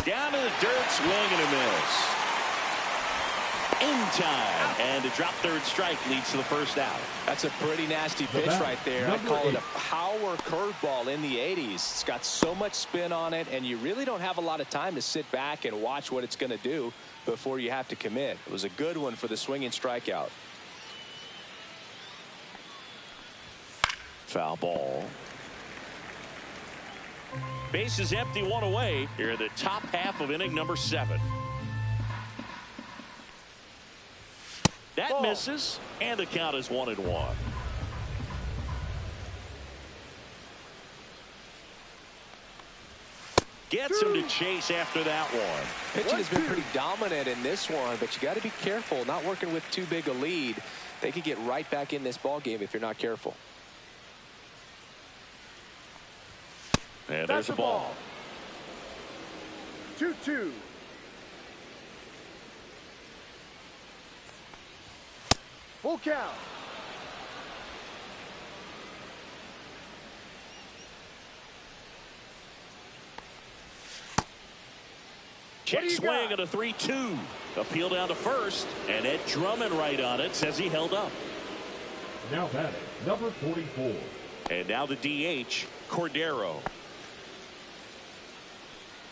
Down to the dirt, swing and a miss. In time, and a drop third strike leads to the first out. That's a pretty nasty pitch right there. I call it a power curveball in the 80s. It's got so much spin on it, and you really don't have a lot of time to sit back and watch what it's going to do before you have to commit. It was a good one for the swinging strikeout. Foul ball. Base is empty, 1 away here in the top half of inning number 7. That misses, and the count is 1-1. Gets him to chase after that one. Pitching has been pretty dominant in this one, but you got to be careful. Not working with too big a lead. They could get right back in this ball game if you're not careful. And there's a ball. 2-2. Full count. Check swing at a 3-2. Appeal down to first, and Ed Drummond right on it says he held up. Now batting, number 44. And now the DH, Cordero.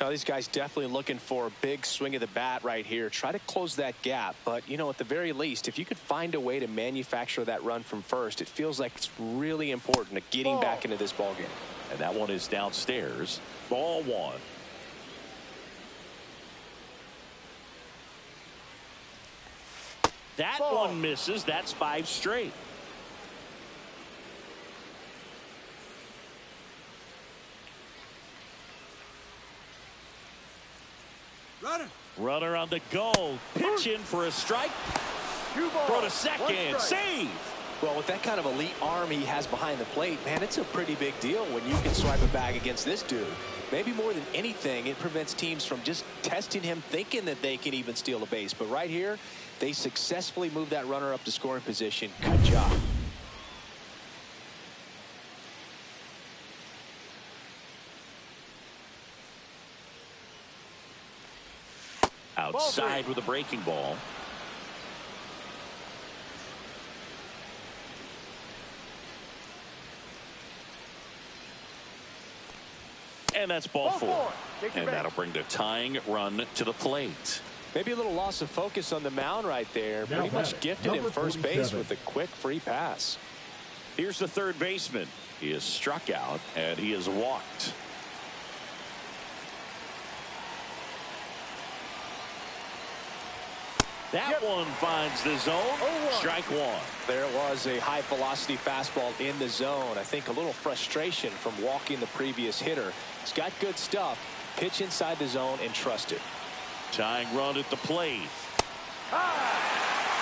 Now these guys definitely looking for a big swing of the bat right here. Try to close that gap. But, you know, at the very least, if you could find a way to manufacture that run from first, it feels like it's really important to getting back into this ball game. And that one is downstairs. Ball 1. That one misses. That's 5 straight. Runner on the go. Pitch in for a strike. Throw to second. Save. Well, with that kind of elite arm he has behind the plate, man, it's a pretty big deal when you can swipe a bag against this dude. Maybe more than anything, it prevents teams from just testing him, thinking that they can even steal a base. But right here, they successfully moved that runner up to scoring position. Good job. Outside with a breaking ball. And that's ball four. And that'll bring the tying run to the plate. Maybe a little loss of focus on the mound right there. Now Pretty much gifted him first base with a quick free pass. Here's the third baseman. He is struck out and he is walked. That one finds the zone. Strike one. There was a high velocity fastball in the zone. I think a little frustration from walking the previous hitter. He's got good stuff. Pitch inside the zone and trust it. Tying run at the plate.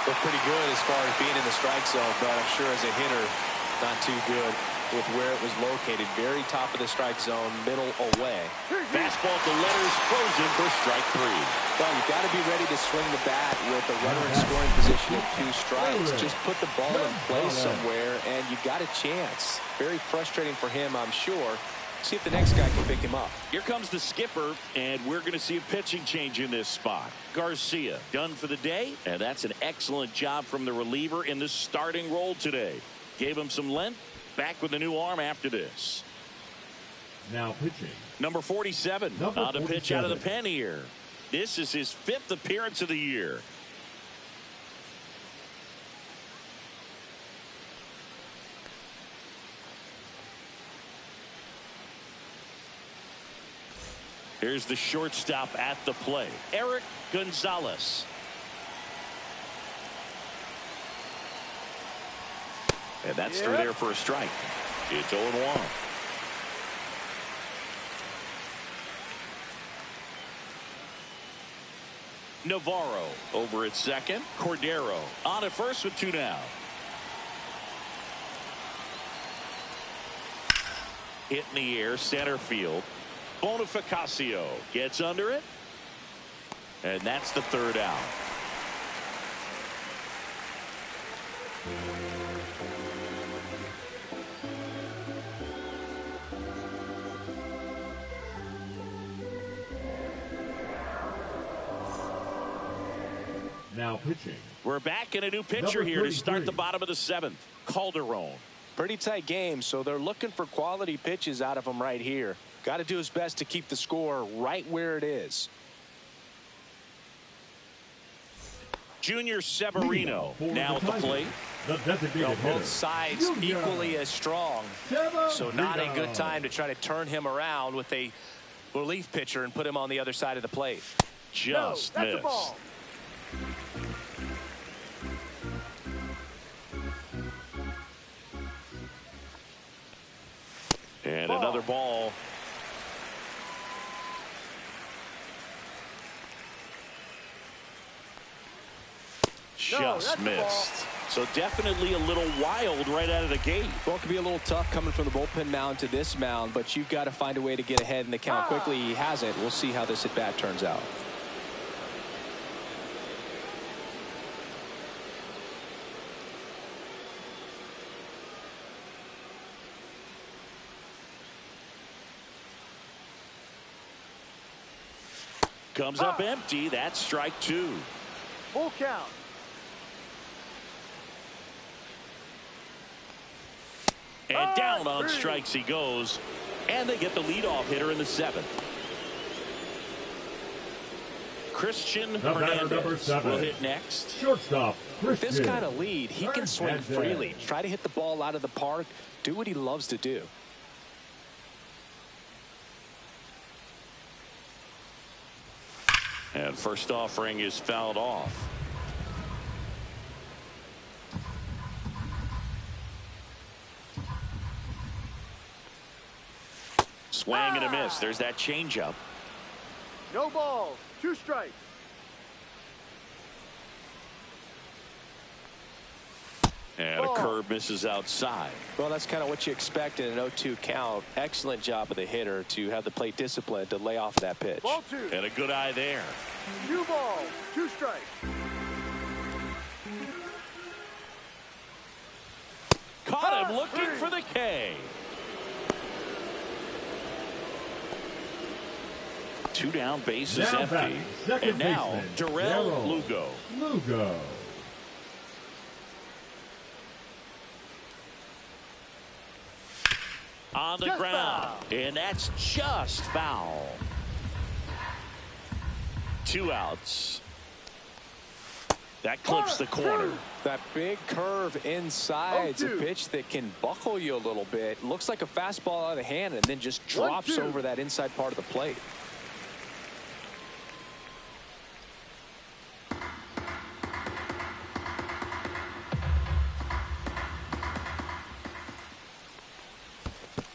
Looked pretty good as far as being in the strike zone, but I'm sure as a hitter, not too good with where it was located. Very top of the strike zone, middle away. Fastball to letters, frozen for strike three. Well, you've got to be ready to swing the bat with a runner in scoring position at 2 strikes. Just put the ball in play somewhere, and you got a chance. Very frustrating for him, I'm sure. See if the next guy can pick him up. Here comes the skipper, and we're going to see a pitching change in this spot. Garcia done for the day, and that's an excellent job from the reliever in the starting role today. Gave him some length. Back with a new arm after this. Now pitching. Number 47 on the pitch out of the pen here. This is his 5th appearance of the year. Here's the shortstop at the plate, Eric Gonzalez. And that's through there for a strike. It's 0-1. Navarro over at second. Cordero on at first with 2 down. Hit in the air, center field. Bonifacio gets under it. And that's the 3rd out. Now pitching. We're back in a new pitcher here to start the bottom of the 7th. Calderon. Pretty tight game, so they're looking for quality pitches out of him right here. Got to do his best to keep the score right where it is. Junior Severino now at the plate. Both sides equally as strong, so not a good time to try to turn him around with a relief pitcher and put him on the other side of the plate. Just missed. And another ball. Just missed. So definitely a little wild right out of the gate. Well, it could be a little tough coming from the bullpen mound to this mound, but you've got to find a way to get ahead in the count quickly. He hasn't. We'll see how this at bat turns out. Comes up empty. That's strike 2. Full count. And down on strikes he goes. And they get the leadoff hitter in the 7th. Christian Hernandez will hit next. Shortstop. With this kind of lead, he can swing freely. Try to hit the ball out of the park. Do what he loves to do. And first offering is fouled off. Swing and a miss. There's that changeup. No balls. 2 strikes. And a curve misses outside. Well, that's kind of what you expect in an 0-2 count. Excellent job of the hitter to have the plate discipline to lay off that pitch. Ball 2. And a good eye there. 2 balls. 2 strikes. Caught him looking for the K. 2 down, base is empty. And now Darrell Lugo. On the Just ground. foul. And that's just foul. 2 outs. That clips the corner. That big curve inside is a 0-2. pitch that can buckle you a little bit. Looks like a fastball out of hand and then just drops 1-2. over that inside part of the plate.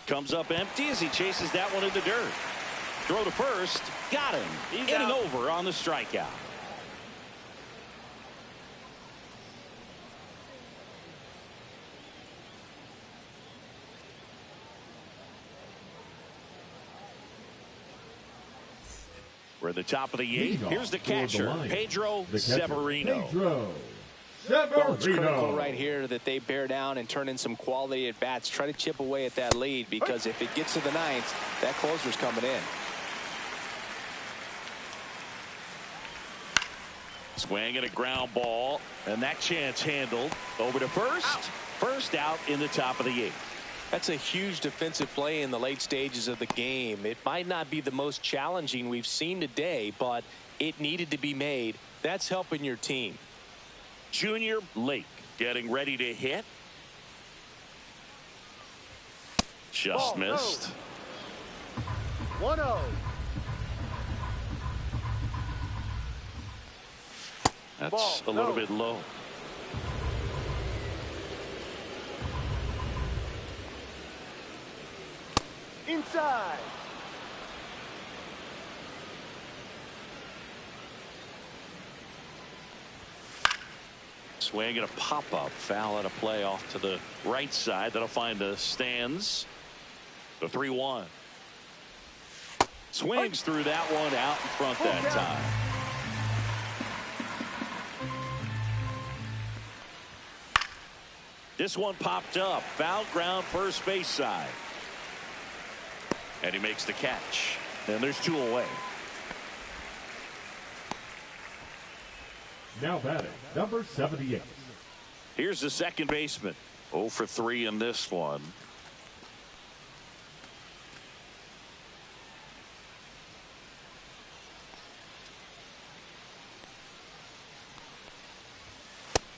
Comes up empty as he chases that one in the dirt. Throw to first. Got him. He's in and out. over on the strikeout. We're at the top of the 8th. Here's the catcher, Pedro Severino. Well, it's critical right here that they bear down and turn in some quality at bats. Try to chip away at that lead, because if it gets to the 9th, that closer's coming in. Swing and a ground ball, and that chance handled. Over to first. First out in the top of the 8th. That's a huge defensive play in the late stages of the game. It might not be the most challenging we've seen today, but it needed to be made. That's helping your team. Junior Lake getting ready to hit. Just missed. 1-0. That's a little bit low. Inside. Swing and a pop-up. Foul at a play off to the right side. That'll find the stands. The 3-1. Swings through that one out in front that time. This one popped up. Foul ground first base side. And he makes the catch. And there's 2 away. Now batting, number 78. Here's the second baseman. 0 for 3 in this one.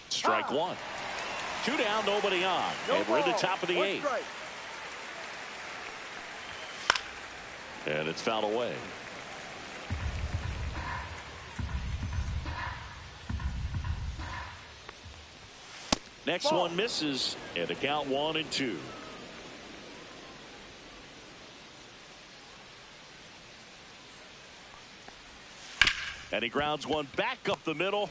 Strike 1. 2 down, nobody on. And we're at the top of the 8th. Strike. And it's fouled away. Next one misses, and the count 1-2. And he grounds one back up the middle.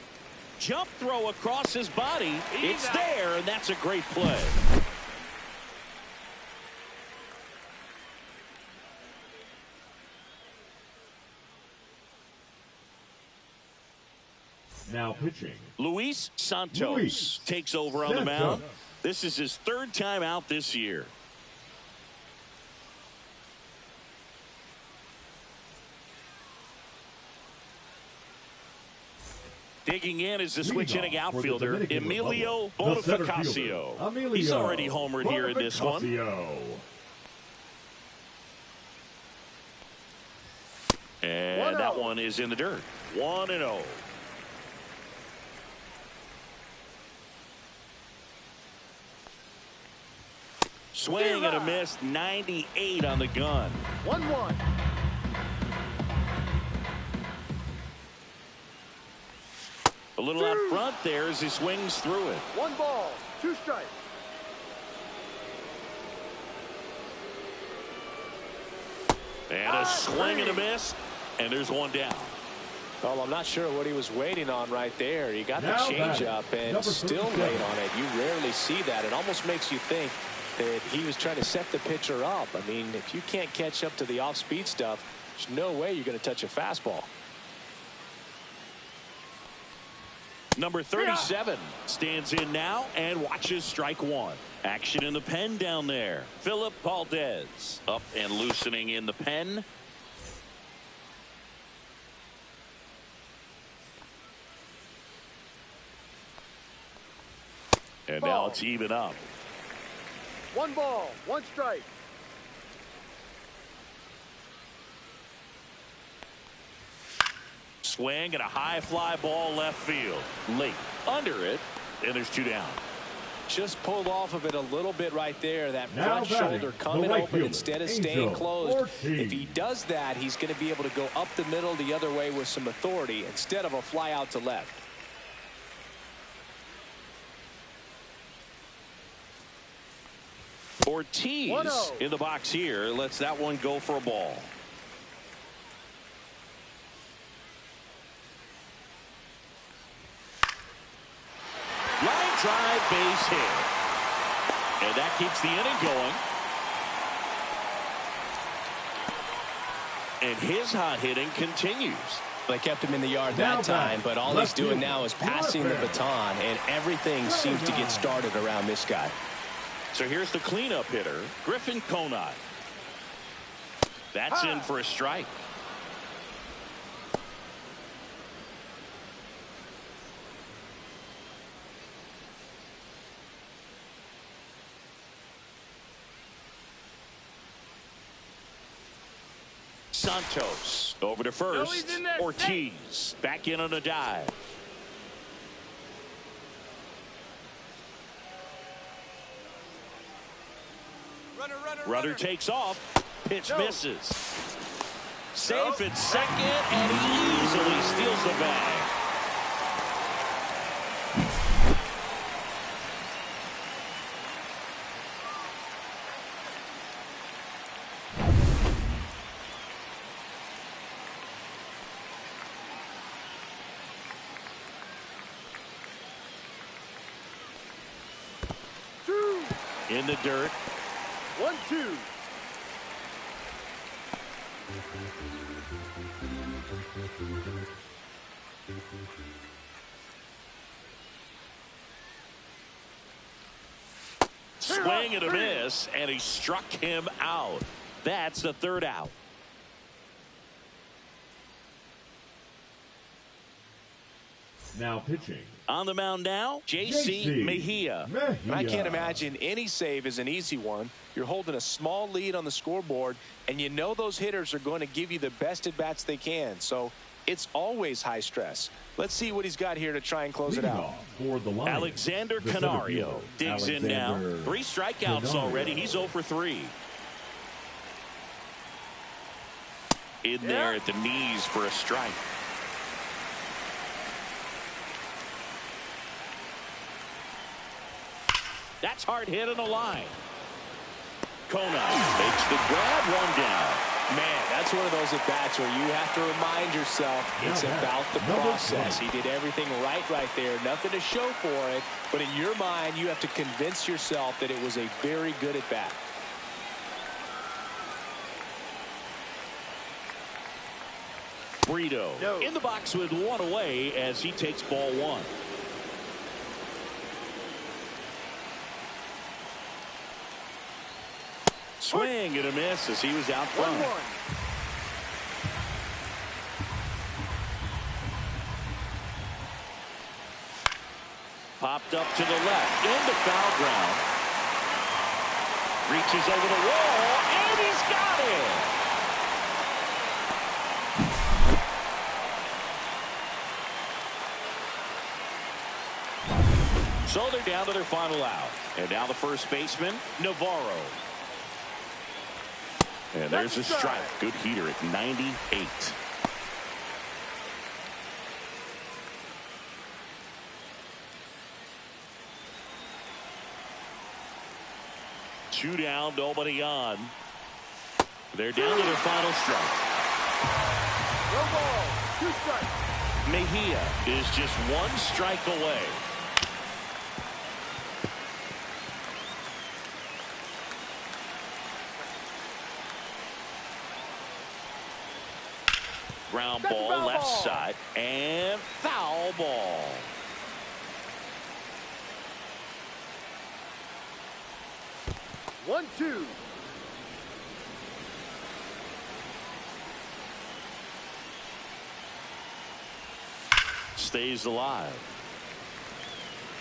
Jump throw across his body. It's there, and that's a great play. Now pitching, Luis Santos takes over on the mound. This is his 3rd time out this year. Digging in is the switch inning outfielder, Emilio Bonifacio. He's already homered here in this one. And that one is in the dirt. 1-0. Swing and a miss. 98 on the gun. 1-1. A little out front there as he swings through it. 1 ball, 2 strikes. And a swing and a miss. And there's 1 down. Well, I'm not sure what he was waiting on right there. He got the changeup and still late on it. You rarely see that. It almost makes you think that he was trying to set the pitcher up. I mean, if you can't catch up to the off-speed stuff, there's no way you're going to touch a fastball. Number 37 stands in now and watches strike 1. Action in the pen down there. Philip Valdez up and loosening in the pen. And now it's even up. 1 ball, 1 strike. swing and a high fly ball left field. Late under it, and there's 2 down. Just pulled off of it a little bit right there. That front Now shoulder coming right open fielder, instead of Angel staying closed. Ortiz. If he does that, he's going to be able to go up the middle the other way with some authority instead of a fly out to left. Ortiz 1-0. in the box here. Lets that one go for a ball. Line drive, base hit. And that keeps the inning going. And his hot hitting continues. They kept him in the yard that time, but all he's doing now is passing the baton, and everything seems to get started around this guy. So here's the cleanup hitter, Griffin Conant. That's in for a strike. Santos over to first. Ortiz back in on a dive. Runner takes off. Pitch misses. Safe at second, and he easily steals the bag. In the dirt. 1-2. Swing and a miss, and he struck him out. That's the 3rd out. Now pitching. On the mound now, J.C. Mejia. And I can't imagine any save is an easy one. You're holding a small lead on the scoreboard, and you know those hitters are going to give you the best at-bats they can. So it's always high stress. Let's see what he's got here to try and close it out. For the Lions, Alexander Canario digs in now. 3 strikeouts already. He's 0 for 3. In there at the knees for a strike. That's hard hit on the line. Conant makes the grab, 1 down. Man, that's one of those at-bats where you have to remind yourself it's about the process. He did everything right there. Nothing to show for it. But in your mind, you have to convince yourself that it was a very good at-bat. Brito in the box with 1 away as he takes ball 1. Swing and a miss as he was out front. 1-1. Popped up to the left into foul ground. Reaches over the wall, and he's got it. So they're down to their final out. And now the first baseman, Navarro. And there's a strike. Good heater at 98. Two down, nobody on. They're down to their final strike. No ball. 2 strikes. Mejia is just 1 strike away. Ground ball left side and foul ball. One, 2. Stays alive.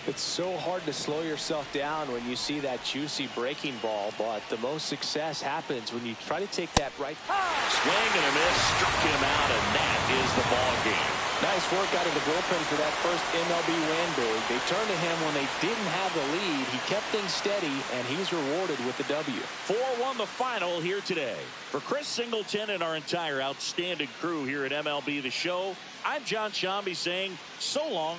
It's so hard to slow yourself down when you see that juicy breaking ball, but the most success happens when you try to take that right. Swing and a miss, struck him out, and that is the ball game. Nice work out of the bullpen for that first MLB win big. They turned to him when they didn't have the lead. He kept things steady, and he's rewarded with the W. 4-1 the final here today. For Chris Singleton and our entire outstanding crew here at MLB The Show, I'm John Shambi saying so long